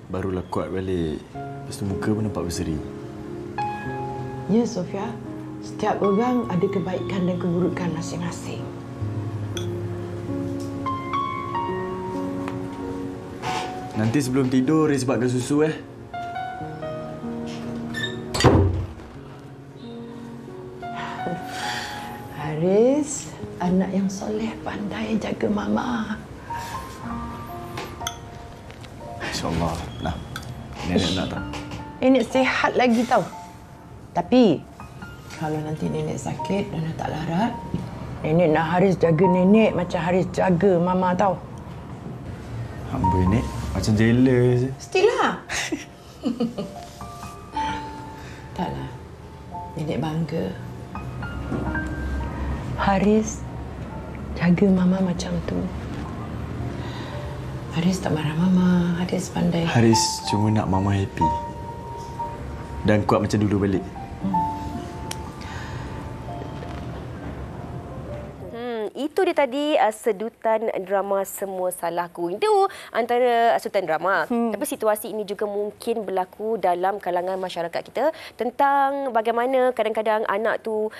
barulah kuat balik. Lepas tu muka pun nampak berseri. Ya, Sofia. Setiap orang ada kebaikan dan keburukan masing-masing. Nanti sebelum tidur, Riz buatkan susu Haris, anak yang soleh pandai jaga mama. InsyaAllah. Nah, nenek nak tak? Nenek sihat lagi tau. Tapi, kalau nanti nenek sakit dan tak larat, nenek nak Haris jaga nenek macam Haris jaga mama tau. Hamba nenek macam jealous. Mestilah. Taklah. Nenek bangga. Haris jaga mama macam tu. Haris tak marah mama. Haris pandai. Haris cuma nak mama happy. Dan kuat macam dulu balik. Itu dia tadi sedutan drama Semua Salahku. Itu antara sedutan drama. Tapi situasi ini juga mungkin berlaku dalam kalangan masyarakat kita tentang bagaimana kadang-kadang anak tu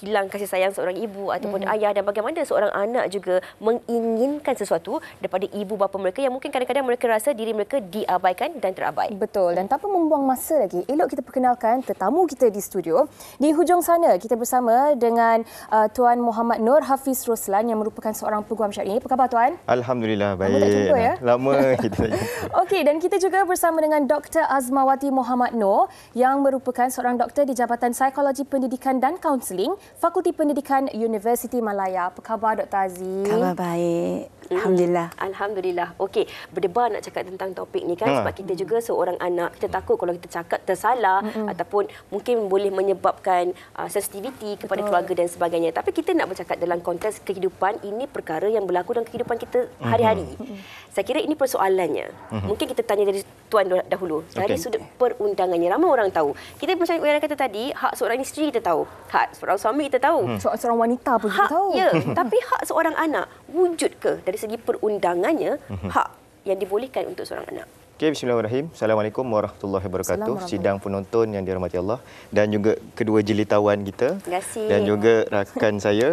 hilang kasih sayang seorang ibu ataupun ayah, dan bagaimana seorang anak juga menginginkan sesuatu daripada ibu bapa mereka yang mungkin kadang-kadang mereka rasa diri mereka diabaikan dan terabai. Betul. Dan tanpa membuang masa lagi, elok kita perkenalkan tetamu kita di studio. Di hujung sana kita bersama dengan Tuan Muhammad Nur Hafiz Roslan yang merupakan seorang peguam syar'i. Apa khabar Tuan? Alhamdulillah, baik. Lama tak jumpa ya? Lama kita jumpa. Okey, dan kita juga bersama dengan Dr. Azmawati Muhammad Noor yang merupakan seorang doktor di Jabatan Psikologi Pendidikan dan Kaunseling, Fakulti Pendidikan Universiti Malaya. Apa khabar Dr. Azim? Khabar baik. Alhamdulillah. Alhamdulillah. Okey, berdebar nak cakap tentang topik ni kan, sebab kita juga seorang anak, kita takut kalau kita cakap tersalah ataupun mungkin boleh menyebabkan sensitiviti kepada keluarga dan sebagainya. Tapi kita nak bercakap dalam konteks kehidupan, ini perkara yang berlaku dalam kehidupan kita hari-hari. Saya kira ini persoalannya. Mungkin kita tanya dari Tuan dahulu. Dari sudut perundangannya, ramai orang tahu. Kita macam yang kata tadi, hak seorang isteri kita tahu. Hak seorang suami kita tahu. Seorang wanita pun kita tahu. Ya, tapi hak seorang anak, wujud ke dari segi perundangannya hak yang dibolehkan untuk seorang anak? Okey, bismillahirrahmanirrahim. Assalamualaikum warahmatullahi wabarakatuh. Sidang penonton yang dirahmati Allah dan juga kedua jelitawan kita. Terima kasih. Dan juga rakan saya,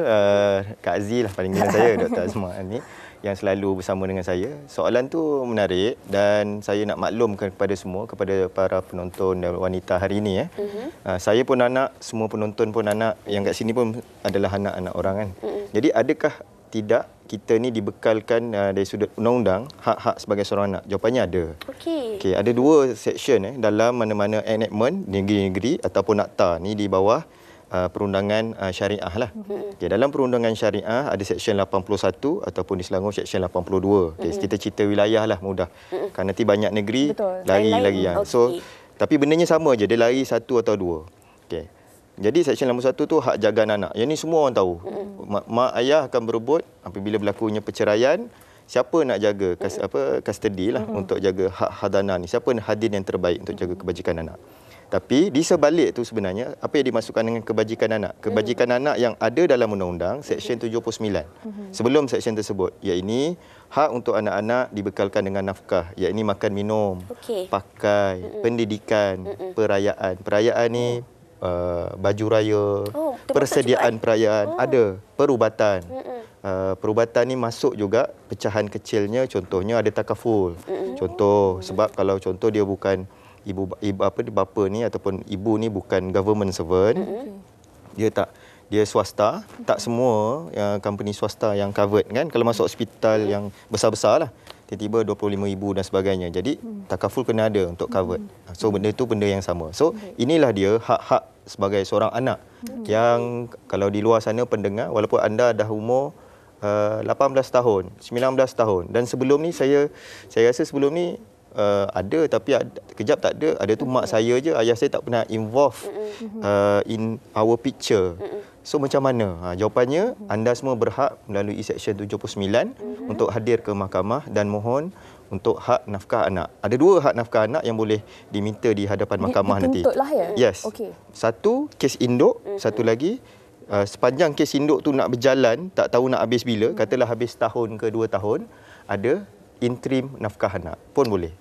Kak Aziz lah panggilan saya, Dr. Azma ni, yang selalu bersama dengan saya. Soalan tu menarik dan saya nak maklumkan kepada semua, kepada para penonton dan wanita hari ini. Saya pun anak, semua penonton pun anak, yang kat sini pun adalah anak-anak orang kan. Jadi adakah tidak kita ni dibekalkan dari sudut undang-undang hak-hak sebagai seorang anak? Jawapannya ada. Okey, ada dua section dalam mana-mana enactment negeri-negeri ataupun akta ni di bawah perundangan syariah lah. Okay, dalam perundangan syariah ada section 81 ataupun di Selangor section 82. Okay, kita cerita wilayah lah mudah. Kan nanti banyak negeri lari lagi. So tapi bendanya sama je, dia lari satu atau dua. Okey. Jadi section 81 tu hak jagaan anak. Yang ni semua orang tahu. Mak ayah akan berebut apabila berlakunya perceraian, siapa nak jaga custody lah untuk jaga hak hadanah ni. Siapa hadir yang terbaik untuk jaga kebajikan anak. Tapi di sebalik tu sebenarnya apa yang dimasukkan dengan kebajikan anak? Kebajikan anak yang ada dalam undang-undang section 79. Sebelum section tersebut, iaitu hak untuk anak-anak dibekalkan dengan nafkah, iaitu makan minum, pakai, pendidikan, perayaan. Perayaan ni baju raya, persediaan perayaan, ada perubatan. Perubatan ni masuk juga pecahan kecilnya, contohnya ada takaful. Contoh, sebab kalau contoh dia bukan ibu bapa ni ataupun ibu ni bukan government servant, dia swasta, tak semua company swasta yang covered kan. Kalau masuk hospital yang besar-besar lah, tiba-tiba 25,000 dan sebagainya. Jadi takaful kena ada untuk covered. So benda tu benda yang sama. So inilah dia hak-hak sebagai seorang anak yang kalau di luar sana pendengar, walaupun anda dah umur 18 tahun, 19 tahun, dan sebelum ni saya rasa sebelum ni ada, tapi kejap tak ada. Ada tu mak saya je, ayah saya tak pernah involve in our picture. So macam mana? Jawapannya, anda semua berhak melalui section 79 untuk hadir ke mahkamah dan mohon untuk hak nafkah anak. Ada dua hak nafkah anak yang boleh diminta di hadapan mahkamah nanti. Dituntutlah ya? Yes. Satu, kes induk. Satu lagi, sepanjang kes induk tu nak berjalan, tak tahu nak habis bila, katalah habis tahun ke 2 tahun, ada interim nafkah anak pun boleh.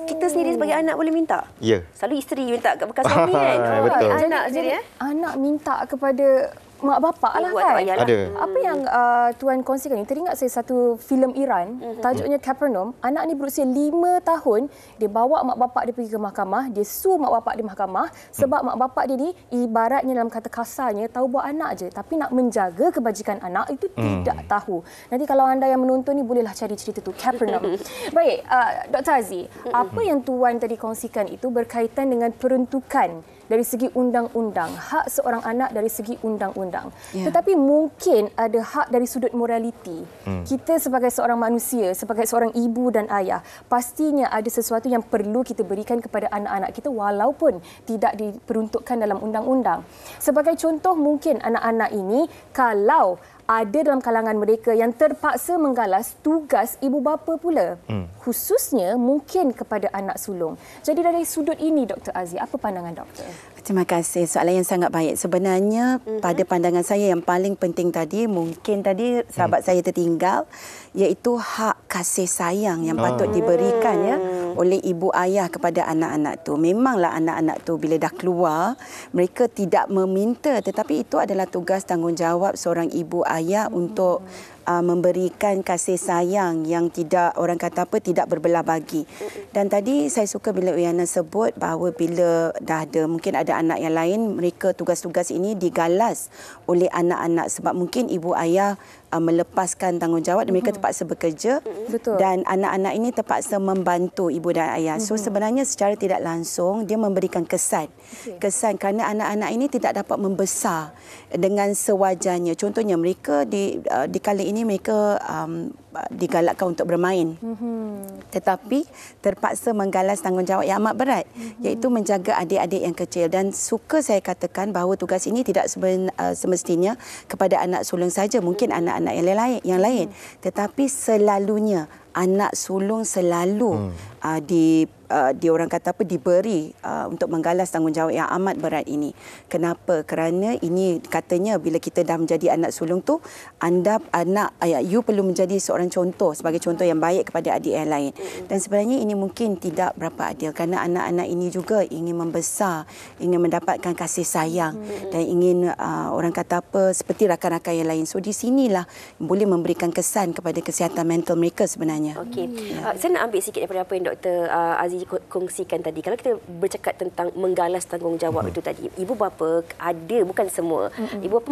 Kita sendiri sebagai anak boleh minta? Ya. Selalu isteri minta kat bekas suami kan? Betul. Anak sendiri Anak minta kepada mak bapak lah Ibu kan? atau ayah lah. Ada. Apa yang Tuan kongsikan ni, teringat saya satu filem Iran, tajuknya Capernaum. Anak ni berusia 5 tahun, dia bawa mak bapak dia pergi ke mahkamah, dia sue mak bapak di mahkamah sebab mak bapak dia ni ibaratnya dalam kata kasarnya tahu buat anak je, tapi nak menjaga kebajikan anak itu tidak tahu. Nanti kalau anda yang menonton ni bolehlah cari cerita tu, Capernaum. Baik, Dr. Aziz, apa yang Tuan tadi kongsikan itu berkaitan dengan peruntukan dari segi undang-undang, hak seorang anak dari segi undang-undang. Tetapi mungkin ada hak dari sudut moraliti. Kita sebagai seorang manusia, sebagai seorang ibu dan ayah, pastinya ada sesuatu yang perlu kita berikan kepada anak-anak kita walaupun tidak diperuntukkan dalam undang-undang. Sebagai contoh, mungkin anak-anak ini kalau ada dalam kalangan mereka yang terpaksa menggalas tugas ibu bapa pula. Khususnya mungkin kepada anak sulung. Jadi dari sudut ini, Dr. Aziz, apa pandangan doktor? Terima kasih. Soalan yang sangat baik. Sebenarnya pada pandangan saya yang paling penting tadi, mungkin tadi sahabat saya tertinggal, iaitu hak kasih sayang yang patut diberikan ya oleh ibu ayah kepada anak-anak tu. Memanglah anak-anak tu bila dah keluar, mereka tidak meminta, tetapi itu adalah tugas tanggungjawab seorang ibu ayah untuk memberikan kasih sayang yang tidak, orang kata apa, tidak berbelah bagi. Dan tadi saya suka bila Uyana sebut bahawa bila dah ada, mungkin ada anak yang lain, mereka tugas-tugas ini digalas oleh anak-anak sebab mungkin ibu ayah melepaskan tanggungjawab dan mereka terpaksa bekerja. Betul. Dan anak-anak ini terpaksa membantu ibu dan ayah. So sebenarnya secara tidak langsung dia memberikan kesan. Kesan kerana anak-anak ini tidak dapat membesar dengan sewajarnya. Contohnya mereka di kala ini mereka digalakkan untuk bermain. Tetapi terpaksa menggalas tanggungjawab yang amat berat, iaitu menjaga adik-adik yang kecil. Dan suka saya katakan bahawa tugas ini tidak semestinya kepada anak sulung saja, mungkin anak-anak yang lain. Tetapi selalunya anak sulung selalu orang kata apa, diberi untuk menggalas tanggungjawab yang amat berat ini. Kenapa? Kerana ini katanya bila kita dah menjadi anak sulung tu, you perlu menjadi seorang contoh, sebagai contoh yang baik kepada adik yang lain. Dan sebenarnya ini mungkin tidak berapa adil kerana anak-anak ini juga ingin membesar, ingin mendapatkan kasih sayang dan ingin orang kata apa, seperti rakan-rakan yang lain. So di sinilah boleh memberikan kesan kepada kesihatan mental mereka sebenarnya. Okey. Saya nak ambil sikit daripada apa yang Dr. Aziz kongsikan tadi. Kalau kita bercakap tentang menggalas tanggungjawab itu tadi, ibu bapa ada, bukan semua. Ibu bapa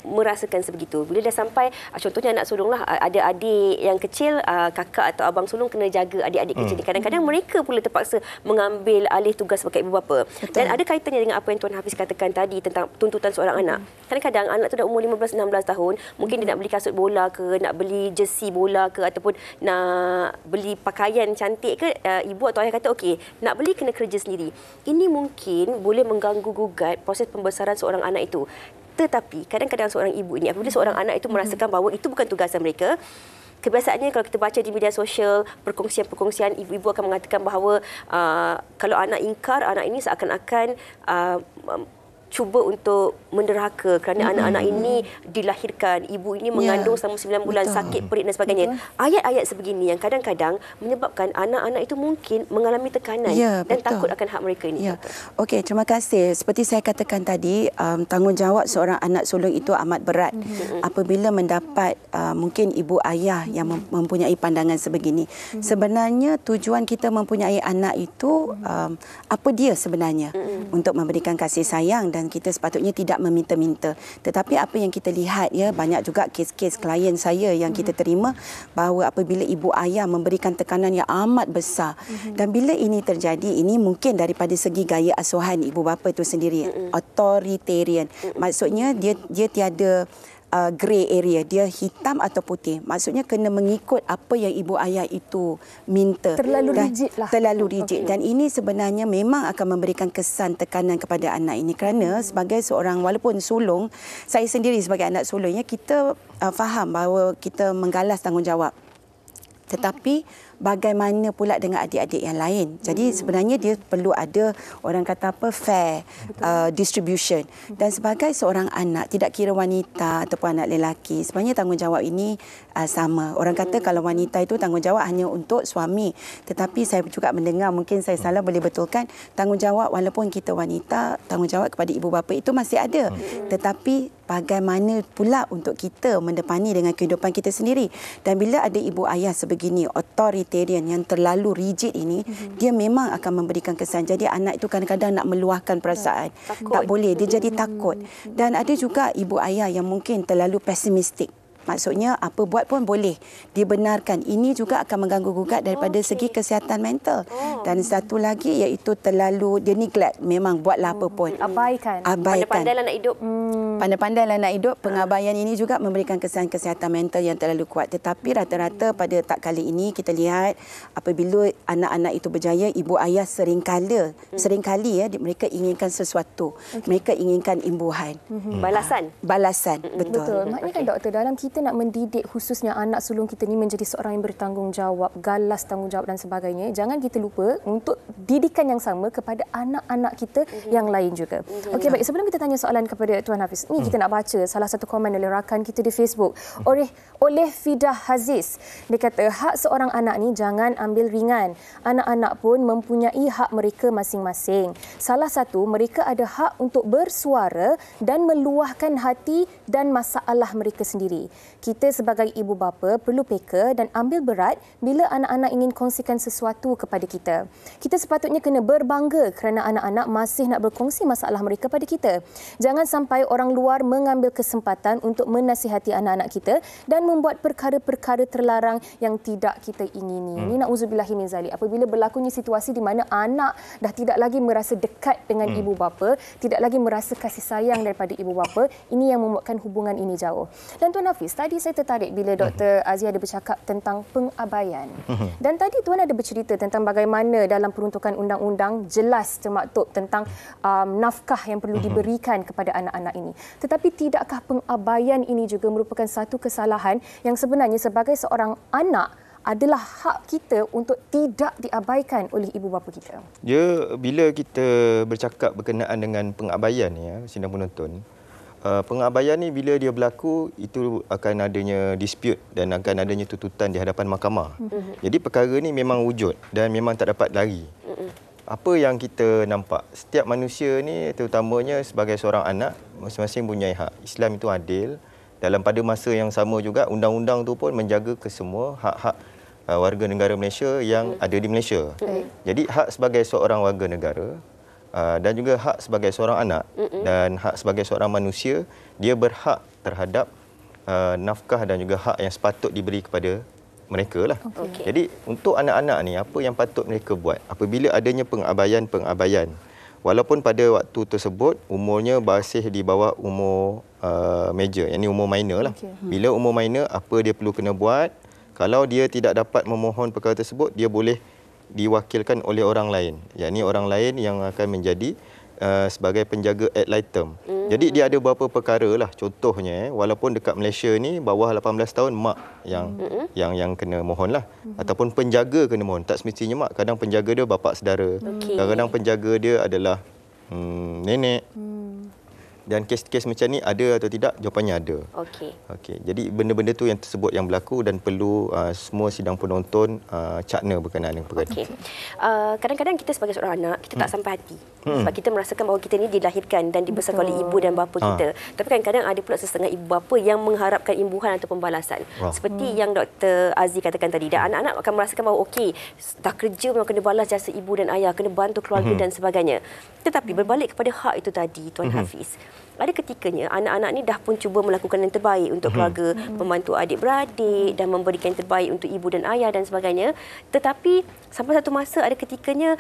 merasakan sebegitu. Bila dah sampai, contohnya anak sulung lah, ada adik yang kecil, kakak atau abang sulung kena jaga adik-adik kecil. Kadang-kadang mereka pula terpaksa mengambil alih tugas sebagai ibu bapa. Dan ada kaitannya dengan apa yang Tuan Hafiz katakan tadi tentang tuntutan seorang anak. Kadang-kadang anak tu dah umur 15-16 tahun, mungkin dia nak beli kasut bola ke, nak beli jersey bola ke, ataupun nak beli pakaian cantik ke, ibu atau ayah kata okey, nak beli kena kerja sendiri. Ini mungkin boleh mengganggu gugat proses pembesaran seorang anak itu. Tetapi kadang-kadang seorang ibu ini, apabila seorang anak itu merasakan bahawa itu bukan tugasan mereka, kebiasaannya kalau kita baca di media sosial, perkongsian-perkongsian, ibu-ibu akan mengatakan bahawa kalau anak ingkar, anak ini seakan-akan cuba untuk menderhaka kerana anak-anak ini dilahirkan, ibu ini mengandung selama 9 bulan, sakit perut dan sebagainya. Ayat-ayat sebegini yang kadang-kadang menyebabkan anak-anak itu mungkin mengalami tekanan dan takut akan hak mereka ini. Okey, terima kasih. Seperti saya katakan tadi, tanggungjawab seorang anak sulung itu amat berat apabila mendapat mungkin ibu ayah yang mempunyai pandangan sebegini. Sebenarnya tujuan kita mempunyai anak itu apa dia sebenarnya? Untuk memberikan kasih sayang, dan kita sepatutnya tidak meminta-minta. Tetapi apa yang kita lihat, ya, banyak juga kes-kes klien saya yang kita terima bahawa apabila ibu ayah memberikan tekanan yang amat besar, dan bila ini terjadi, ini mungkin daripada segi gaya asuhan ibu bapa itu sendiri, authoritarian. Maksudnya dia tiada grey area, dia hitam atau putih. Maksudnya kena mengikut apa yang ibu ayah itu minta. Terlalu rigid lah. Terlalu rigid. Dan ini sebenarnya memang akan memberikan kesan tekanan kepada anak ini. Kerana sebagai seorang, walaupun sulung, saya sendiri sebagai anak sulungnya, kita faham bahawa kita menggalas tanggungjawab. Tetapi bagaimana pula dengan adik-adik yang lain. Jadi sebenarnya dia perlu ada orang kata apa fair distribution. Dan sebagai seorang anak, tidak kira wanita ataupun anak lelaki, sebenarnya tanggungjawab ini sama. Orang kata kalau wanita itu tanggungjawab hanya untuk suami. Tetapi saya juga mendengar, mungkin saya salah, boleh betulkan, tanggungjawab walaupun kita wanita, tanggungjawab kepada ibu bapa itu masih ada. Tetapi bagaimana pula untuk kita mendepani dengan kehidupan kita sendiri. Dan bila ada ibu ayah sebegini, authoritarian yang terlalu rigid ini, dia memang akan memberikan kesan. Jadi anak itu kadang-kadang nak meluahkan perasaan. Tak boleh, dia jadi takut. Dan ada juga ibu ayah yang mungkin terlalu pesimistik. Maksudnya apa buat pun boleh dibenarkan. Ini juga akan mengganggu-gugat daripada segi kesihatan mental. Dan satu lagi iaitu terlalu dia neglect, memang buatlah apa pun. Abaikan. Pandai-pandailah nak hidup. Pandai-pandailah nak hidup. Pengabaian ini juga memberikan kesan kesihatan mental yang terlalu kuat. Tetapi rata-rata pada tak kali ini kita lihat apabila anak-anak itu berjaya, ibu ayah seringkali mereka inginkan sesuatu. Mereka inginkan imbuhan. Balasan. Betul. Maknanya kan doktor, dalam kita nak mendidik khususnya anak sulung kita ni menjadi seorang yang bertanggungjawab, galas tanggungjawab dan sebagainya, jangan kita lupa untuk didikan yang sama kepada anak-anak kita yang lain juga. Okey, baik, sebelum kita tanya soalan kepada Tuan Hafiz, ni kita nak baca salah satu komen oleh rakan kita di Facebook oleh Fidah Haziz. Dia kata, hak seorang anak ni jangan ambil ringan. Anak-anak pun mempunyai hak mereka masing-masing. Salah satu, mereka ada hak untuk bersuara dan meluahkan hati dan masalah mereka sendiri. Kita sebagai ibu bapa perlu peka dan ambil berat bila anak-anak ingin kongsikan sesuatu kepada kita. Kita sepatutnya kena berbangga kerana anak-anak masih nak berkongsi masalah mereka pada kita. Jangan sampai orang luar mengambil kesempatan untuk menasihati anak-anak kita dan membuat perkara-perkara terlarang yang tidak kita ingini. Ini na'udzubillahi min zalik. Apabila berlakunya situasi di mana anak dah tidak lagi merasa dekat dengan ibu bapa, tidak lagi merasa kasih sayang daripada ibu bapa, ini yang membuatkan hubungan ini jauh. Dan Tuan Hafiz, tadi saya tertarik bila Dr. Azzie ada bercakap tentang pengabaian. Dan tadi Tuan ada bercerita tentang bagaimana dalam peruntukan undang-undang jelas termaktub tentang nafkah yang perlu diberikan kepada anak-anak ini. Tetapi tidakkah pengabaian ini juga merupakan satu kesalahan yang sebenarnya sebagai seorang anak adalah hak kita untuk tidak diabaikan oleh ibu bapa kita? Bila kita bercakap berkenaan dengan pengabaian sidang penonton, pengabaian ni bila dia berlaku, itu akan adanya dispute dan akan adanya tuntutan di hadapan mahkamah. Jadi perkara ni memang wujud dan memang tak dapat lari. Apa yang kita nampak, setiap manusia ni terutamanya sebagai seorang anak, masing-masing punya hak. Islam itu adil. Pada masa yang sama juga, undang-undang tu pun menjaga kesemua hak-hak warga negara Malaysia yang ada di Malaysia. Jadi hak sebagai seorang warga negara dan juga hak sebagai seorang anak dan hak sebagai seorang manusia, dia berhak terhadap nafkah dan juga hak yang sepatut diberi kepada mereka lah. Jadi untuk anak-anak ni, apa yang patut mereka buat apabila adanya pengabaian, walaupun pada waktu tersebut umurnya masih di bawah umur major, yang ni umur minor lah. Bila umur minor, apa dia perlu kena buat? Kalau dia tidak dapat memohon perkara tersebut, dia boleh diwakilkan oleh orang lain. Yang ni orang lain yang akan menjadi sebagai penjaga ad litem. Jadi dia ada beberapa perkara lah. Contohnya, walaupun dekat Malaysia ni bawah 18 tahun mak yang kena mohon lah. Ataupun penjaga kena mohon. Tak semestinya mak. Kadang penjaga dia bapa saudara. Kadang-kadang penjaga dia adalah nenek. Dan kes-kes macam ni ada atau tidak? Jawapannya ada. Okey. Jadi benda-benda tu yang tersebut yang berlaku dan perlu semua sidang penonton cakna berkenaan dengan perkara itu. Kadang-kadang kita sebagai seorang anak, kita tak sampai hati. Sebab kita merasakan bahawa kita ni dilahirkan dan dibesarkan oleh ibu dan bapa kita. Tapi kadang-kadang ada pula setengah ibu bapa yang mengharapkan imbuhan atau pembalasan. Seperti yang Dr. Azzie katakan tadi. Dan anak-anak akan merasakan bahawa okey, dah kerja memang kena balas jasa ibu dan ayah, kena bantu keluarga dan sebagainya. Tetapi berbalik kepada hak itu tadi, Tuan Hafiz, ada ketikanya anak-anak ni dah pun cuba melakukan yang terbaik untuk keluarga, membantu adik-beradik dan memberikan yang terbaik untuk ibu dan ayah dan sebagainya. Tetapi sampai satu masa ada ketikanya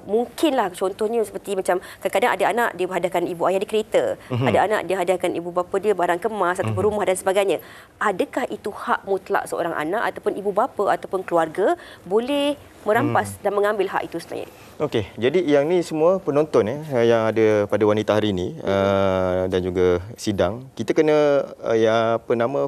mungkinlah, contohnya seperti macam kadang-kadang ada anak dia hadiahkan ibu ayah dia kereta, ada anak dia hadiahkan ibu bapa dia barang kemas ataupun rumah dan sebagainya. Adakah itu hak mutlak seorang anak ataupun ibu bapa ataupun keluarga boleh merampas dan mengambil hak itu sebenarnya? Okey, jadi yang ni semua penonton yang ada pada wanita hari ini dan juga sidang, kita kena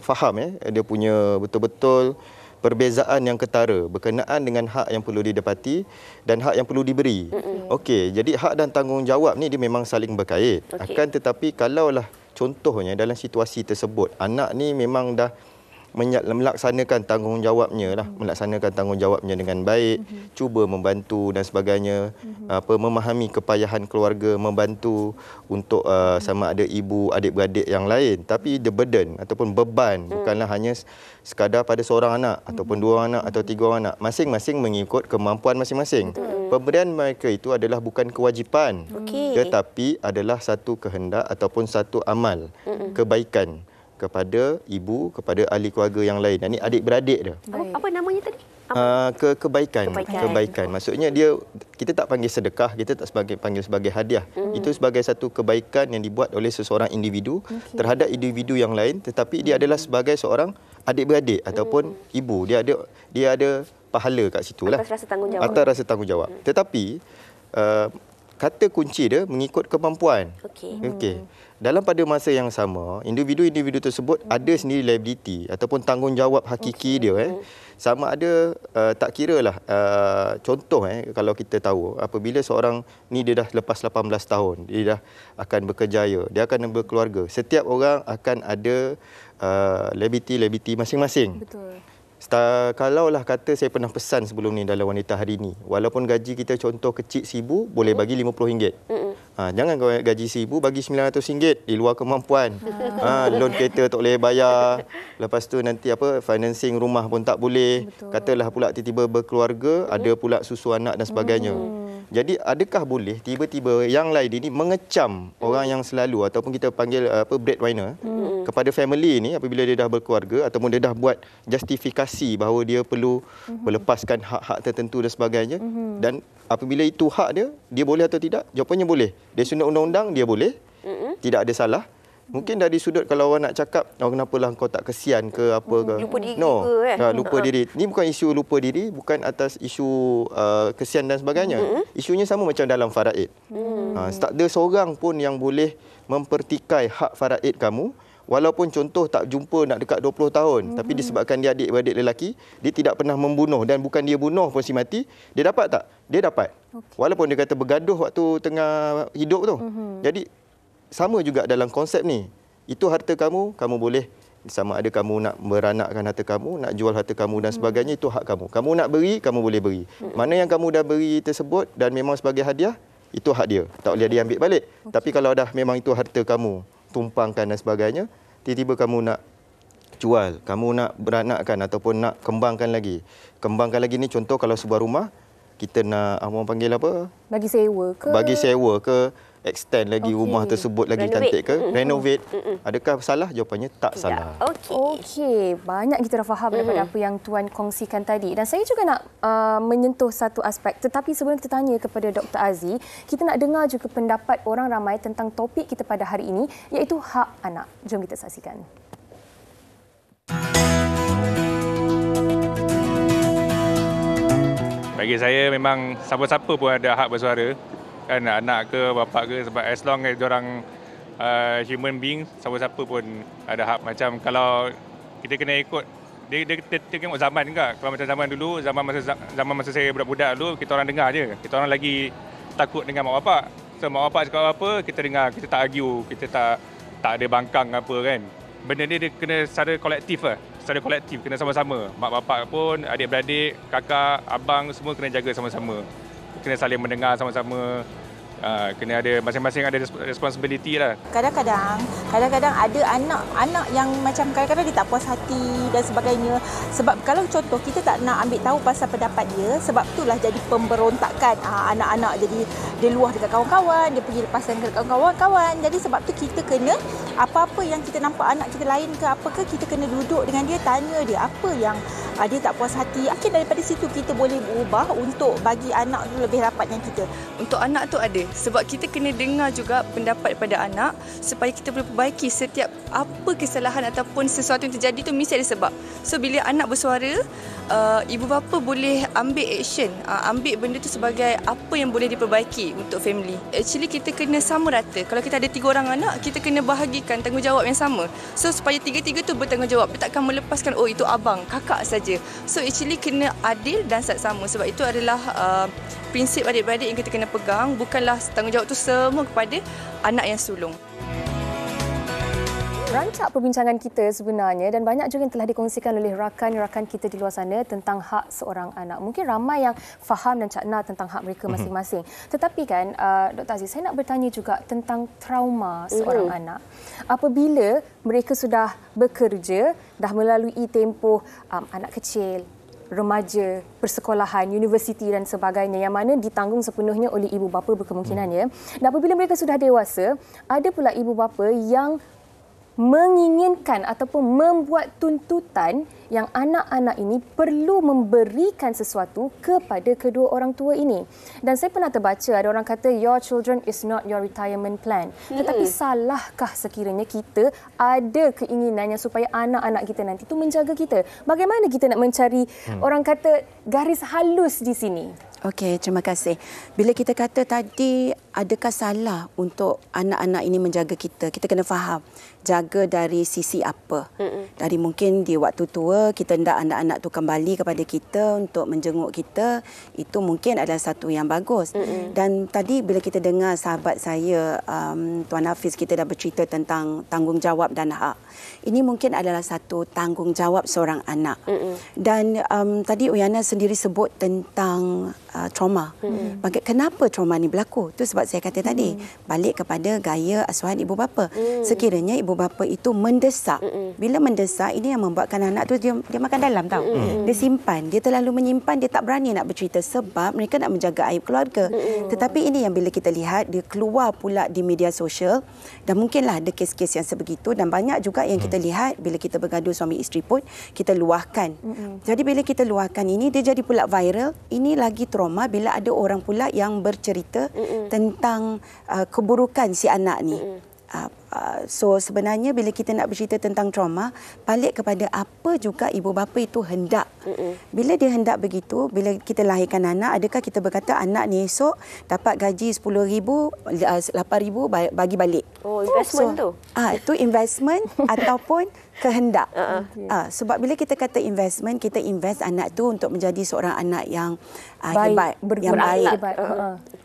faham dia punya betul-betul perbezaan yang ketara berkenaan dengan hak yang perlu didapati dan hak yang perlu diberi. Okey, jadi hak dan tanggungjawab ni dia memang saling berkait. Akan tetapi kalaulah contohnya dalam situasi tersebut anak ni memang dah melaksanakan tanggungjawabnya dengan baik, cuba membantu dan sebagainya, memahami kepayahan keluarga, membantu untuk sama ada ibu, adik-beradik yang lain, tapi the burden ataupun beban bukanlah hanya sekadar pada seorang anak ataupun 2 anak atau 3 orang anak, masing-masing mengikut kemampuan masing-masing. Pemberian mereka itu adalah bukan kewajipan, tetapi adalah satu kehendak ataupun satu amal kebaikan kepada ibu, kepada ahli keluarga yang lain. Dan ini adik-beradik dia. Apa namanya tadi? Kebaikan. Maksudnya kita tak panggil sedekah, kita tak panggil sebagai hadiah. Itu sebagai satu kebaikan yang dibuat oleh seseorang individu terhadap individu yang lain, tetapi dia adalah sebagai seorang adik-beradik ataupun ibu. Dia ada pahala kat situ lah. Atas rasa tanggungjawab. Tetapi kata kunci dia mengikut kemampuan. Okey. Dalam pada masa yang sama, individu-individu tersebut ada sendiri liability ataupun tanggungjawab hakiki dia. Sama ada, tak kira lah, contoh kalau kita tahu, apabila seorang ni dia dah lepas 18 tahun, dia dah akan berkerjaya, dia akan berkeluarga. Setiap orang akan ada liability masing-masing. Betul. Kalaulah kata saya pernah pesan sebelum ni dalam Wanita Hari Ini, walaupun gaji kita contoh kecil RM1,000, boleh bagi RM50. Jangan gaji RM1,000 bagi RM900 di luar kemampuan. Loan kereta tak boleh bayar. Lepas tu nanti financing rumah pun tak boleh. Betul. Katalah pula tiba-tiba berkeluarga, ada pula susu anak dan sebagainya. Jadi adakah boleh tiba-tiba yang lain ini mengecam orang yang selalu ataupun kita panggil breadwinner kepada family ni apabila dia dah berkeluarga ataupun dia dah buat justifikasi bahawa dia perlu melepaskan hak-hak tertentu dan sebagainya, dan apabila itu hak dia boleh atau tidak? Jawapannya boleh. Dari sudut undang-undang dia boleh. Tidak ada salah. Mungkin dari sudut kalau orang nak cakap, kenapalah kau tak kesian ke apa ke. Lupa diri lupa diri. Ni bukan isu lupa diri, bukan atas isu kesian dan sebagainya. Isunya sama macam dalam faraid. Tak ada seorang pun yang boleh mempertikai hak faraid kamu, walaupun contoh tak jumpa nak dekat 20 tahun, tapi disebabkan dia adik-beradik lelaki, dia tidak pernah membunuh dan bukan dia bunuh pun si mati, dia dapat tak? Dia dapat. Walaupun dia kata bergaduh waktu tengah hidup tu. Jadi sama juga dalam konsep ni. Itu harta kamu, kamu boleh, sama ada kamu nak beranakkan harta kamu, nak jual harta kamu dan sebagainya, itu hak kamu. Kamu nak beri, kamu boleh beri. Mana yang kamu dah beri tersebut dan memang sebagai hadiah, itu hak dia. Tak boleh dia ambil balik. Tapi kalau dah memang itu harta kamu, tumpangkan dan sebagainya, tiba-tiba kamu nak jual, kamu nak beranakkan ataupun nak kembangkan lagi. Kembangkan lagi ni contoh kalau sebuah rumah, kita nak, orang panggil apa? Bagi sewa ke? Bagi sewa ke, extend lagi rumah tersebut lagi cantik ke, renovate. Adakah salah? Jawapannya tak salah. Okey, banyak kita dah faham daripada apa yang Tuan kongsikan tadi. Dan saya juga nak menyentuh satu aspek. Tetapi sebelum kita tanya kepada Dr. Azzi, kita nak dengar juga pendapat orang ramai tentang topik kita pada hari ini, iaitu hak anak. Jom kita saksikan. Bagi saya memang siapa-siapa pun ada hak bersuara. Kan anak ke bapa ke, sebab as long as diorang human being, siapa-siapa pun ada hak. Macam kalau kita kena ikut dia tengok zaman juga. Kalau macam zaman dulu, zaman masa saya budak-budak dulu, kita orang dengar je. Kita orang lagi takut dengan mak bapak. So mak bapak cakap apa, kita dengar, kita tak argue, kita tak ada bangkang apa kan. Benda ni dia kena secara kolektif lah. Secara kolektif kena sama-sama. Mak bapak pun, adik-beradik, kakak, abang semua kena jaga sama-sama. Kena saling mendengar sama-sama. Kena ada masing-masing ada responsibility lah. Kadang-kadang ada anak yang macam kadang-kadang dia tak puas hati dan sebagainya. Sebab kalau contoh kita tak nak ambil tahu pasal pendapat dia, sebab itulah jadi pemberontakan. Anak-anak jadi dia luah dekat kawan-kawan, dia pergi lepaskan dekat kawan-kawan. Jadi sebab tu kita kena apa-apa yang kita nampak anak kita lain ke apa ke, kita kena duduk dengan dia, tanya dia apa yang dia tak puas hati. Mungkin daripada situ kita boleh berubah untuk bagi anak tu lebih rapat dengan kita. Untuk anak tu ada. Sebab kita kena dengar juga pendapat pada anak supaya kita boleh perbaiki setiap apa kesalahan ataupun sesuatu yang terjadi tu mesti ada sebab. So bila anak bersuara, ibu bapa boleh ambil action, ambil benda tu sebagai apa yang boleh diperbaiki untuk family. Actually kita kena sama rata. Kalau kita ada 3 orang anak, kita kena bahagikan tanggungjawab yang sama. So supaya tiga-tiga tu bertanggungjawab. Kita takkan melepaskan itu abang, kakak saja. So actually kena adil dan sama. Sebab itu adalah prinsip adik-beradik yang kita kena pegang. Bukanlah tanggungjawab tu semua kepada anak yang sulung. Rancak perbincangan kita sebenarnya dan banyak juga yang telah dikongsikan oleh rakan-rakan kita di luar sana tentang hak seorang anak. Mungkin ramai yang faham dan cakna tentang hak mereka masing-masing. Tetapi kan, Dr. Aziz, saya nak bertanya juga tentang trauma seorang anak. Apabila mereka sudah bekerja, dah melalui tempoh anak kecil, remaja, persekolahan, universiti dan sebagainya yang mana ditanggung sepenuhnya oleh ibu bapa berkemungkinannya. Dan apabila mereka sudah dewasa, ada pula ibu bapa yang menginginkan ataupun membuat tuntutan yang anak-anak ini perlu memberikan sesuatu kepada kedua orang tua ini. Dan saya pernah terbaca ada orang kata your children is not your retirement plan. Tetapi salahkah sekiranya kita ada keinginannya supaya anak-anak kita nanti itu menjaga kita? Bagaimana kita nak mencari orang kata garis halus di sini? Okey, terima kasih. Bila kita kata tadi, adakah salah untuk anak-anak ini menjaga kita? Kita kena faham, jaga dari sisi apa. Dari mungkin di waktu tua, kita hendak anak-anak tu kembali kepada kita untuk menjenguk kita, itu mungkin adalah satu yang bagus. Dan tadi bila kita dengar sahabat saya, Tuan Hafiz, kita dah bercerita tentang tanggungjawab dan hak. Ini mungkin adalah satu tanggungjawab seorang anak. Dan tadi Uyana sendiri sebut tentang trauma. Kenapa trauma ni berlaku? Itu sebab saya kata tadi, balik kepada gaya asuhan ibu bapa. Sekiranya ibu bapa itu mendesak. Bila mendesak, ini yang membuatkan anak tu dia makan dalam tau. Dia simpan, dia terlalu menyimpan, dia tak berani nak bercerita sebab mereka nak menjaga aib keluarga. Tetapi ini yang bila kita lihat, dia keluar pula di media sosial dan mungkinlah ada kes-kes yang sebegitu dan banyak juga yang kita lihat bila kita bergaduh suami isteri pun kita luahkan. Jadi bila kita luahkan ini, dia jadi pula viral. Ini lagi trauma bila ada orang pula yang bercerita tentang keburukan si anak ni. So sebenarnya bila kita nak bercerita tentang trauma, balik kepada apa juga ibu bapa itu hendak. Bila dia hendak begitu, bila kita lahirkan anak, adakah kita berkata anak ni esok dapat gaji 10,000, 8,000 bagi balik? Oh, investment tu. Itu investment ataupun kehendak. Sebab bila kita kata investment, kita invest anak tu untuk menjadi seorang anak yang hebat, yang baik,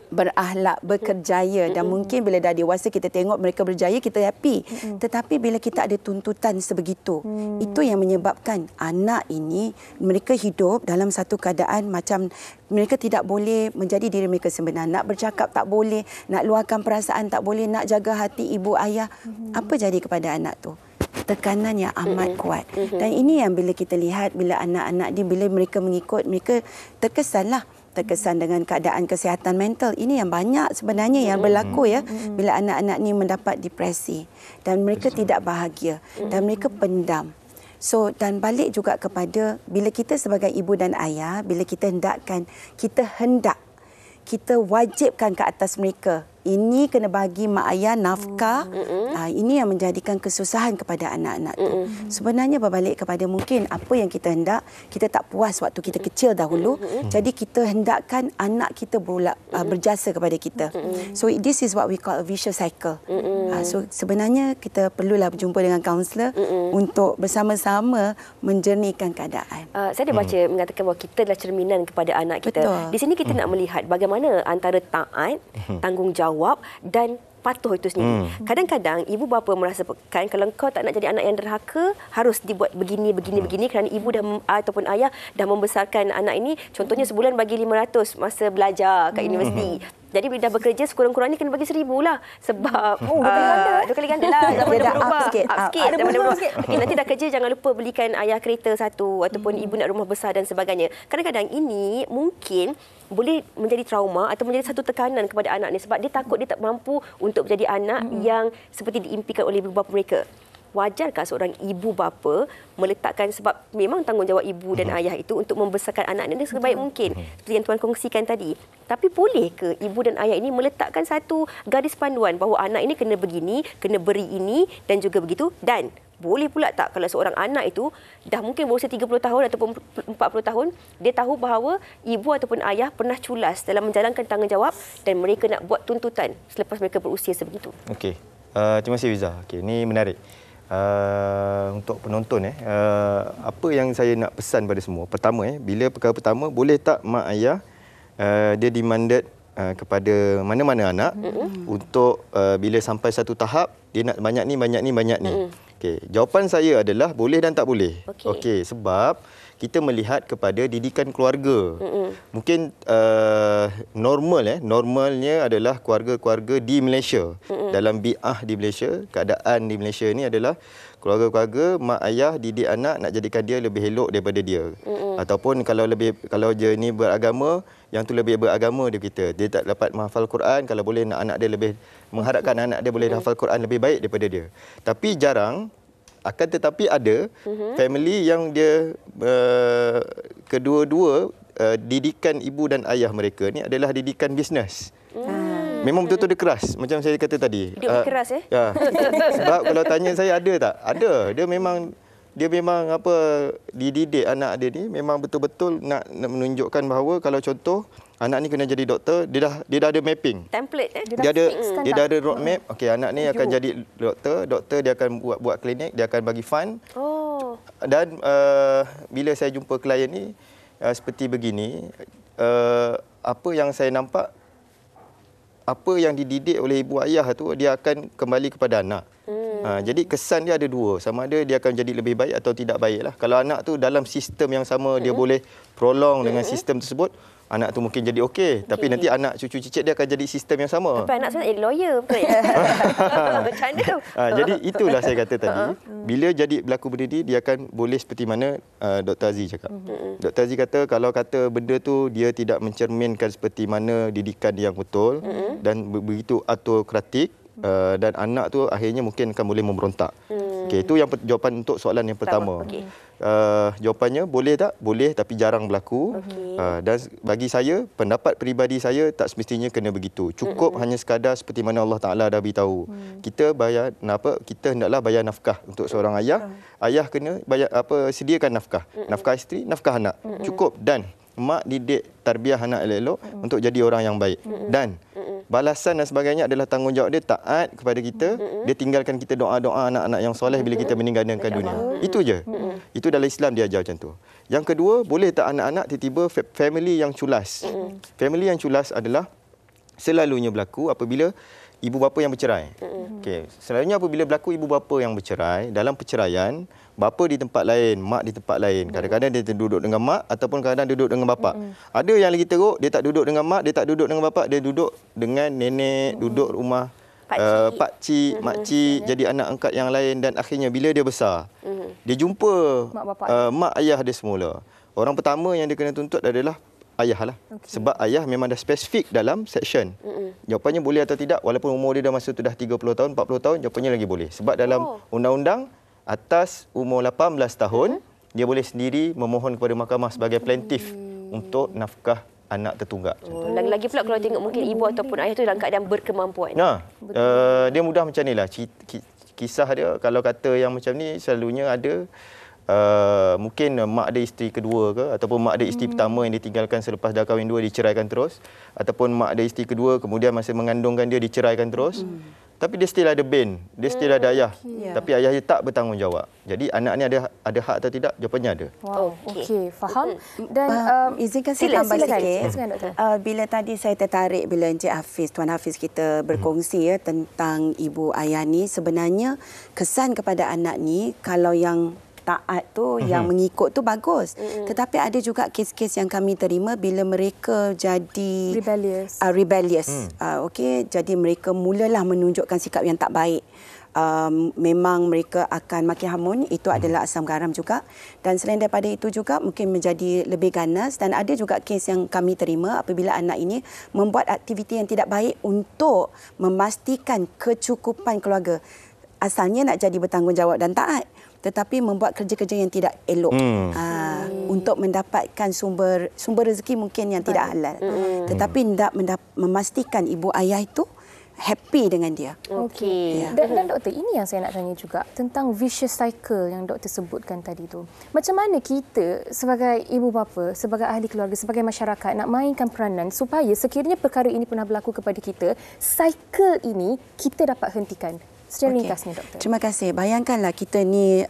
berakhlak, berkerjaya dan mungkin bila dah dewasa kita tengok mereka berjaya, kita happy. Tetapi bila kita ada tuntutan sebegitu, itu yang menyebabkan anak ini mereka hidup dalam satu keadaan macam mereka tidak boleh menjadi diri mereka sebenar. Nak bercakap tak boleh, nak luahkan perasaan tak boleh, nak jaga hati ibu ayah. Apa jadi kepada anak tu? Tekanan yang amat kuat. Dan ini yang bila kita lihat, bila anak-anak dia, bila mereka mengikut, mereka terkesan dengan keadaan kesihatan mental. Ini yang banyak sebenarnya yang berlaku ya, bila anak-anak ni mendapat depresi dan mereka tidak bahagia dan mereka pendam. So, dan balik juga kepada bila kita sebagai ibu dan ayah, bila kita kita wajibkan ke atas mereka. Ini kena bagi mak ayah nafkah. Ini yang menjadikan kesusahan kepada anak-anak tu. Sebenarnya berbalik kepada mungkin apa yang kita hendak, kita tak puas waktu kita kecil dahulu. Jadi kita hendakkan anak kita berjasa kepada kita. So this is what we call a vicious cycle. So sebenarnya kita perlulah berjumpa dengan kaunselor untuk bersama-sama menjernihkan keadaan. Saya ada baca mengatakan bahawa kita adalah cerminan kepada anak kita. Betul. Di sini kita nak melihat bagaimana antara taat, tanggungjawab dan patuh itu sendiri. Kadang-kadang ibu bapa merasa pekan kalau kau tak nak jadi anak yang derhaka, harus dibuat begini kerana ibu dah ataupun ayah dah membesarkan anak ini. Contohnya sebulan bagi 500 masa belajar kat universiti. Jadi bila dah bekerja sekurang-kurangnya kena bagi 1,000 lah. Sebab 2 kali ganda lah. Zaman dah berubah. Sikit. Okay, nanti dah kerja jangan lupa belikan ayah kereta satu ataupun ibu nak rumah besar dan sebagainya. Kadang-kadang ini mungkin boleh menjadi trauma atau menjadi satu tekanan kepada anak ni sebab dia takut dia tak mampu untuk menjadi anak yang seperti diimpikan oleh ibu bapa mereka. Wajarkah seorang ibu bapa meletakkan, sebab memang tanggungjawab ibu dan ayah itu untuk membesarkan anak ini sebaik mungkin. Seperti yang Tuan kongsikan tadi. Tapi boleh ke ibu dan ayah ini meletakkan satu garis panduan bahawa anak ini kena begini, kena beri ini dan juga begitu? Dan boleh pula tak kalau seorang anak itu dah mungkin berusia 30 tahun ataupun 40 tahun, dia tahu bahawa ibu ataupun ayah pernah culas dalam menjalankan tanggungjawab dan mereka nak buat tuntutan selepas mereka berusia sebegitu? Okey. Terima kasih Fiza. Okey, ini menarik. Untuk penonton apa yang saya nak pesan pada semua. Pertama bila perkara pertama, boleh tak mak ayah dia demanded kepada mana-mana anak untuk bila sampai satu tahap dia nak banyak ni. Okey, jawapan saya adalah boleh dan tak boleh. Okey, sebab kita melihat kepada didikan keluarga. Mungkin normalnya adalah keluarga-keluarga di Malaysia. Dalam bi'ah di Malaysia, keadaan di Malaysia ni adalah keluarga-keluarga mak ayah didik anak nak jadikan dia lebih elok daripada dia. Ataupun kalau dia ni beragama, yang tu lebih beragama dia kita. Dia tak dapat menghafal Quran, kalau boleh nak anak dia lebih mengharapkan anak dia boleh hafal Quran lebih baik daripada dia. Tapi jarang, akan tetapi ada family yang dia kedua-dua didikan ibu dan ayah mereka ni adalah didikan bisnes. Memang betul-betul dia keras macam saya kata tadi. Hidup keras ya. Sebab kalau tanya saya ada tak? Ada. Dia memang dididik anak dia ni memang betul-betul nak menunjukkan bahawa kalau contoh anak ni kena jadi doktor, dia dah ada mapping. Template Dia dah ada roadmap. Okey, anak ni akan jadi doktor dia akan buat klinik, dia akan bagi fund. Dan bila saya jumpa klien ni seperti begini, apa yang saya nampak, apa yang dididik oleh ibu ayah tu dia akan kembali kepada anak. Jadi kesan dia ada dua, sama ada dia akan jadi lebih baik atau tidak baik lah. Kalau anak tu dalam sistem yang sama, dia boleh prolong dengan sistem tersebut, anak tu mungkin jadi okey. Tapi nanti anak cucu cicit dia akan jadi sistem yang sama. Tapi anak saya jadi lawyer, betul ya? Macam mana tu? Jadi itulah saya kata tadi. Bila jadi berlaku benda ni, dia akan boleh seperti mana Dr. Aziz cakap. Dr. Aziz kata, kalau kata benda tu dia tidak mencerminkan seperti mana didikan yang betul dan begitu autokratik, dan anak tu akhirnya mungkin akan boleh memberontak. Okey, itu yang jawapan untuk soalan yang pertama. Jawapannya boleh tak? Boleh, tapi jarang berlaku. Dan bagi saya, pendapat peribadi saya tak semestinya kena begitu. Cukup hanya sekadar seperti mana Allah Taala dah beritahu. Kita kita hendaklah bayar nafkah untuk seorang ayah. Ayah kena bayar sediakan nafkah. Nafkah isteri, nafkah anak. Cukup. Dan mak didik tarbiyah anak elok-elok untuk jadi orang yang baik. Dan balasan dan sebagainya adalah tanggungjawab dia taat kepada kita. Dia tinggalkan kita doa-doa anak-anak yang soleh bila kita meninggalkan dunia. Itu je. Itu dalam Islam dia ajar macam tu. Yang kedua, boleh tak anak-anak tiba-tiba family yang culas? Family yang culas adalah selalunya berlaku apabila ibu bapa yang bercerai. Okey, selalunya apabila berlaku ibu bapa yang bercerai, dalam perceraian, bapa di tempat lain, mak di tempat lain. Kadang-kadang dia duduk dengan mak ataupun kadang-kadang duduk dengan bapa. Ada yang lagi teruk, dia tak duduk dengan mak, dia tak duduk dengan bapa, dia duduk dengan nenek, duduk rumah pakcik, makcik, jadi anak angkat yang lain. Dan akhirnya bila dia besar, dia jumpa mak ayah dia semula. Orang pertama yang dia kena tuntut adalah ayah lah. Sebab ayah memang dah spesifik dalam section. Jawapannya boleh atau tidak, walaupun umur dia dah masa tu dah 30 tahun, 40 tahun, jawapannya lagi boleh. Sebab dalam undang-undang, atas umur 18 tahun, dia boleh sendiri memohon kepada mahkamah sebagai plaintiff untuk nafkah anak tertunggak. Lagi-lagi pula kalau tengok mungkin ibu ataupun ayah tu dalam keadaan berkemampuan. Dia mudah macam ni lah. Kisah dia, kalau kata yang macam ni, selalunya ada mungkin mak dia isteri kedua ke, ataupun mak dia isteri pertama yang ditinggalkan selepas dah kahwin dua, diceraikan terus, ataupun mak dia isteri kedua kemudian masa mengandungkan dia diceraikan terus. Tapi dia still ada bin, dia still ada ayah. Tapi ayah dia tak bertanggungjawab. Jadi anak ni ada hak atau tidak? Jawapannya ada. Okey, faham. Dan izinkan saya tambah sikit. Bila tadi saya tertarik bila Encik Hafiz, Tuan Hafiz kita berkongsi tentang ibu ayah ni, sebenarnya kesan kepada anak ni kalau yang taat tu, yang mengikut tu bagus. Tetapi ada juga kes-kes yang kami terima bila mereka jadi rebellious. Okey, jadi mereka mulalah menunjukkan sikap yang tak baik. Memang mereka akan maki hamun, itu adalah asam garam juga. Dan selain daripada itu juga mungkin menjadi lebih ganas. Dan ada juga kes yang kami terima apabila anak ini membuat aktiviti yang tidak baik untuk memastikan kecukupan keluarga. Asalnya nak jadi bertanggungjawab dan taat. tetapi membuat kerja-kerja yang tidak elok untuk mendapatkan sumber rezeki mungkin yang tidak halal. Tetapi hendak memastikan ibu ayah itu happy dengan dia. Okey. Dan doktor, ini yang saya nak tanya juga tentang vicious cycle yang doktor sebutkan tadi tu. Macam mana kita sebagai ibu bapa, sebagai ahli keluarga, sebagai masyarakat nak mainkan peranan supaya sekiranya perkara ini pernah berlaku kepada kita, cycle ini kita dapat hentikan? Secara ringkasnya, doktor. Terima kasih. Bayangkanlah kita ni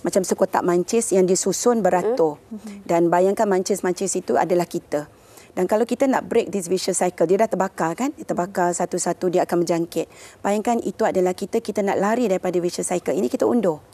macam sekotak mancis yang disusun beratur. Dan bayangkan mancis-mancis itu adalah kita. Dan kalau kita nak break this vicious cycle, dia dah terbakar kan? Dia terbakar satu-satu, dia akan menjangkit. Bayangkan itu adalah kita nak lari daripada vicious cycle. Ini kita undur.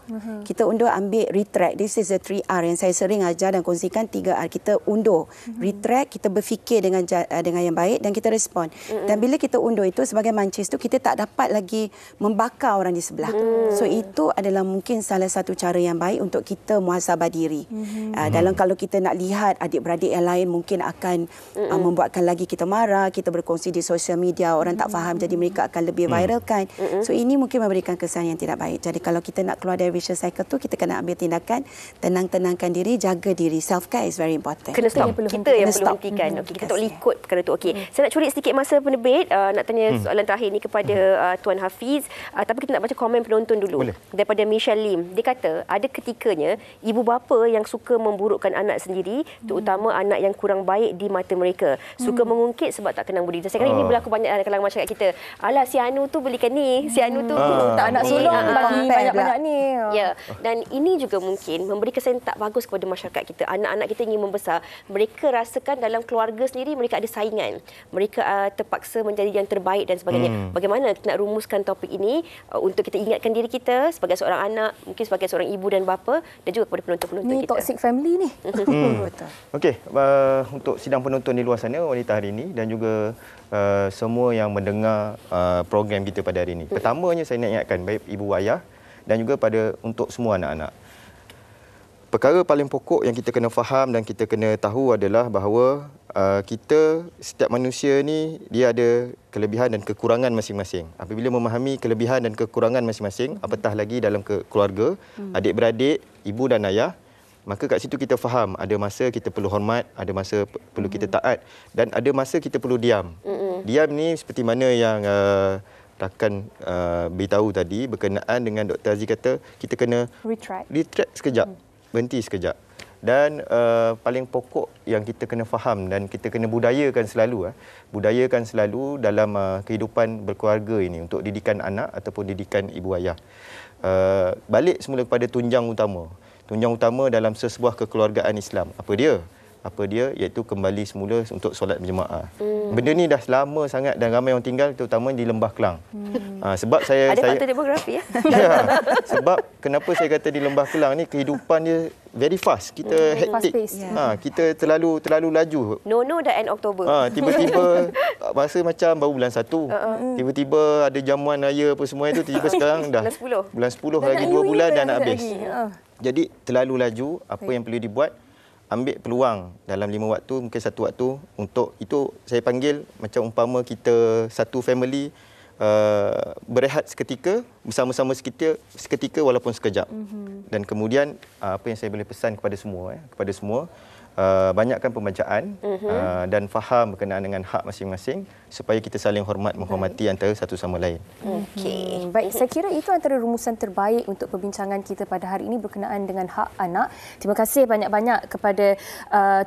Kita undur, ambil retract. This is the 3R yang saya sering ajar dan kongsikan 3R. Kita undur. Retract, kita berfikir dengan yang baik dan kita respon. Dan bila kita undur itu sebagai mancis tu, kita tak dapat lagi membakar orang di sebelah. So itu adalah mungkin salah satu cara yang baik untuk kita muhasabah diri. Dalam kalau kita nak lihat adik-beradik yang lain mungkin akan membuatkan lagi kita marah, kita berkongsi di sosial media, orang tak faham, jadi mereka akan lebih viralkan. So ini mungkin memberikan kesan yang tidak baik. Jadi kalau kita nak keluar dari vicious cycle tu, kita kena ambil tindakan, tenangkan diri, jaga diri. Self care is very important. Kena stop. Kita yang perlu hentikan. Kita tak boleh ikut perkara tu. Saya nak curi sedikit masa penerbit, nak tanya soalan terakhir ni kepada Tuan Hafiz, tapi kita nak baca komen penonton dulu. Daripada Michelle Lim. Dia kata, ada ketikanya ibu bapa yang suka memburukkan anak sendiri, terutama anak yang kurang baik di mata mereka. Suka mengungkit sebab tak kenang budi. Saya kira ini berlaku banyak dalam kalangan masyarakat kita. Alah, si Anu tu belikan ni, si Anu tu tak anak sulung bagi banyak-banyak ni. Ya, dan ini juga mungkin memberi kesan tak bagus kepada masyarakat kita. Anak-anak kita ingin membesar, mereka rasakan dalam keluarga sendiri mereka ada saingan. Mereka terpaksa menjadi yang terbaik dan sebagainya. Bagaimana kita nak rumuskan topik ini untuk kita ingatkan diri kita sebagai seorang anak, mungkin sebagai seorang ibu dan bapa, dan juga kepada penonton-penonton kita. Ini toxic family ni. Betul. Okey, untuk sidang penonton di luar sana wanita hari ini dan juga semua yang mendengar program kita pada hari ini. Pertamanya saya nak ingatkan baik ibu ayah dan juga untuk semua anak-anak. Perkara paling pokok yang kita kena faham dan kita kena tahu adalah bahawa setiap manusia ni dia ada kelebihan dan kekurangan masing-masing. Apabila memahami kelebihan dan kekurangan masing-masing, apatah lagi dalam keluarga, adik-beradik, ibu dan ayah, maka kat situ kita faham ada masa kita perlu hormat, ada masa perlu kita taat dan ada masa kita perlu diam. Diam ni seperti mana yang rakan beritahu tadi berkenaan dengan Dr. Aziz kata kita kena retract sekejap, berhenti sekejap. Dan paling pokok yang kita kena faham dan kita kena budayakan selalu dalam kehidupan berkeluarga ini untuk didikan anak ataupun didikan ibu ayah. Balik semula kepada tunjang utama dalam sesebuah kekeluargaan Islam. Apa dia? Iaitu kembali semula untuk solat berjemaah. Benda ni dah lama sangat dan ramai orang tinggal, terutama di Lembah Kelang. Sebab saya faktor demografi ya. Sebab kenapa saya kata di Lembah Kelang ni kehidupan dia very fast. Kita hektik. Kita terlalu laju. No dah end Oktober. Tiba-tiba masa macam baru bulan 1. Tiba-tiba ada jamuan raya apa semua itu, tiba-tiba sekarang dah bulan 10 lagi 2 bulan dah nak habis. Jadi terlalu laju. Apa yang perlu dibuat? Ambil peluang dalam 5 waktu, mungkin 1 waktu untuk itu. Saya panggil macam umpama kita satu family berehat seketika, bersama-sama seketika walaupun sekejap. Dan kemudian apa yang saya boleh pesan kepada semua, banyakkan pembacaan dan faham berkenaan dengan hak masing-masing supaya kita saling menghormati antara satu sama lain. Okey. Baik, saya kira itu antara rumusan terbaik untuk perbincangan kita pada hari ini berkenaan dengan hak anak. Terima kasih banyak-banyak kepada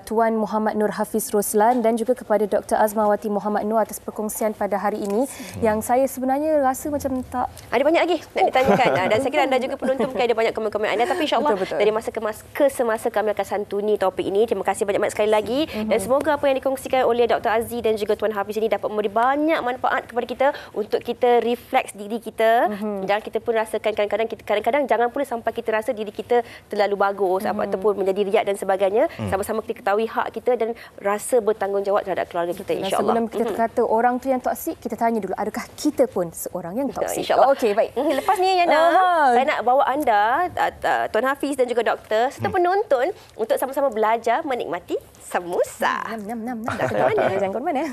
Tuan Muhammad Nur Hafiz Roslan dan juga kepada Dr. Azmawati Muhammad Noor atas perkongsian pada hari ini yang saya sebenarnya rasa macam tak... Ada banyak lagi nak ditanyakan dan saya kira anda juga penonton mungkin ada banyak komen-komen anda, tapi insyaAllah dari masa ke semasa kami akan santuni topik ini. Terima kasih banyak-banyak sekali lagi dan semoga apa yang dikongsikan oleh Dr. Aziz dan juga Tuan Hafiz ini dapat memberi banyak manfaat kepada kita untuk kita refleks diri kita dan kita pun rasakan kadang-kadang jangan pula sampai kita rasa diri kita terlalu bagus ataupun menjadi riak dan sebagainya. Sama-sama kita ketahui hak kita dan rasa bertanggungjawab terhadap keluarga kita, insyaAllah. Sebelum kita kata orang tu yang toksik, kita tanya dulu adakah kita pun seorang yang toksik. Okey, baik. Lepas ni Yana, saya nak bawa anda Tuan Hafiz dan juga doktor serta penonton untuk sama-sama belajar menikmati samosa. Nam. Jangan ke mana?